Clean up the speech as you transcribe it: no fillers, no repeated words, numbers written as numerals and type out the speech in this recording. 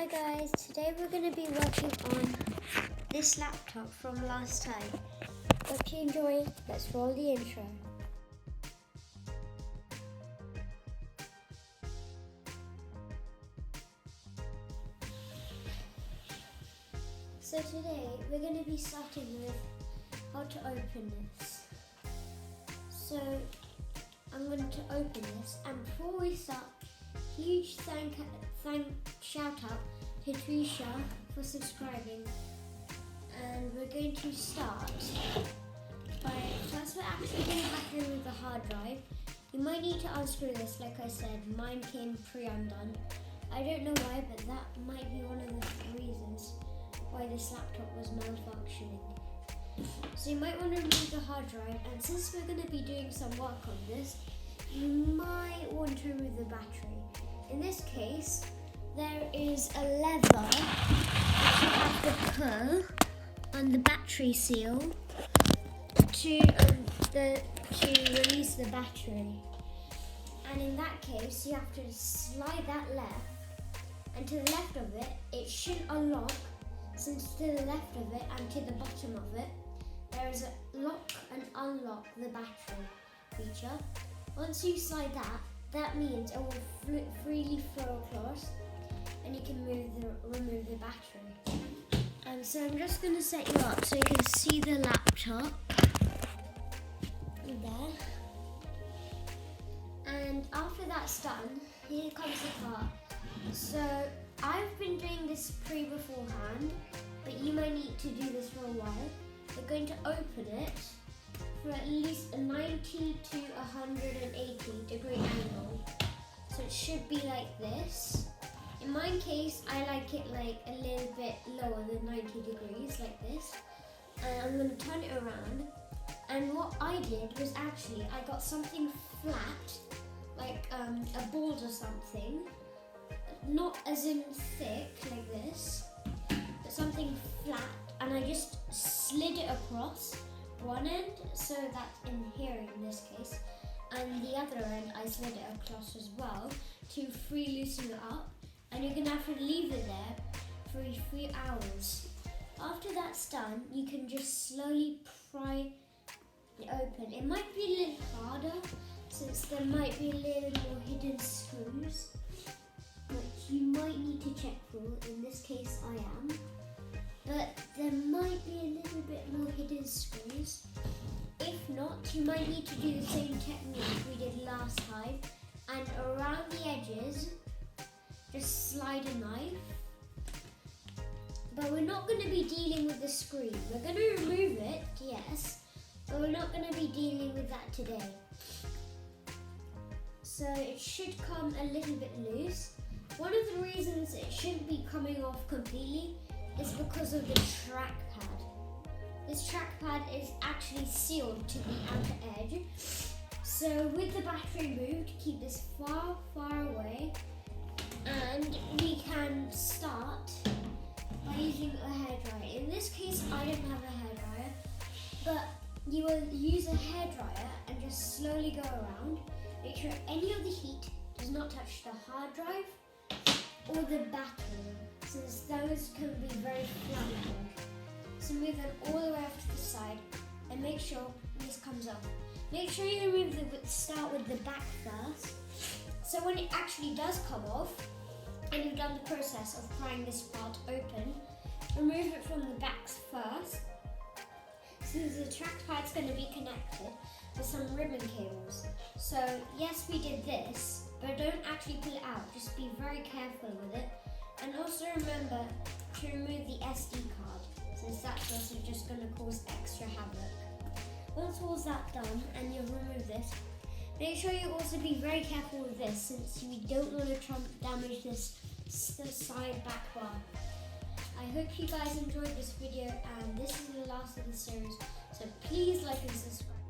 Hi guys, today we're going to be working on this laptop from last time. Hope you enjoy. Let's roll the intro. So today we're going to be starting with how to open this. So I'm going to open this, and before we start, huge shout out to Trisha for subscribing, and we're going to start by first we're actually going to hack in with the hard drive. You might need to unscrew this, like I said, mine came pre-undone. I don't know why, but that might be one of the reasons why this laptop was malfunctioning. So you might want to remove the hard drive, and since we're going to be doing some work on this, you might want to remove the battery. In this case, there is a lever that you have to pull on the battery seal to release the battery. And in that case, you have to slide that left, and to the left of it, it should unlock. Since to the left of it and to the bottom of it, there is a lock and unlock the battery feature. Once you slide that means it will freely flow across, and you can remove the battery. So I'm just going to set you up so you can see the laptop there. And after that's done, here comes the part. So I've been doing this beforehand, but you might need to do this for a while. We're going to open it for at least a 90 to 180 degree angle. So it should be like this. In my case, I like it like a little bit lower than 90 degrees, like this. And I'm going to turn it around. And what I did was actually, I got something flat, like a board or something. Not as in thick, like this, but something flat. And I just slid it across one end, so that's in here in this case, and the other end I slid it across as well to free loosen it up, and you're going to have to leave it there for 3 hours. After that's done, you can just slowly pry it open. It might be a little harder since there might be a little more hidden screws, but you might need to check for. In this case I am. But there might be a little bit more hidden screws. If not, you might need to do the same technique we did last time, and around the edges, just slide a knife. But we're not going to be dealing with the screen. We're going to remove it, yes, but we're not going to be dealing with that today. So it should come a little bit loose. One of the reasons it shouldn't be coming off completely is because of the trackpad. This trackpad is actually sealed to the outer edge. So with the battery removed, keep this far, far away, and we can start by using a hairdryer. In this case, I don't have a hairdryer, but you will use a hairdryer and just slowly go around. Make sure any of the heat does not touch the hard drive or the battery, since those can be very flammable. So move them all the way off to the side and make sure this comes off. Make sure you start with the back first. So when it actually does come off and you've done the process of prying this part open, remove it from the back first, since the trackpad's going to be connected with some ribbon cables. So yes, we did this, but don't actually pull it out. Just be very careful with it. And also remember to remove the SD card, since that's also just going to cause extra havoc. Once all that done and you've removed this, make sure you also be very careful with this, since we don't want to damage this side back bar. I hope you guys enjoyed this video, and this is the last of the series, so please like and subscribe.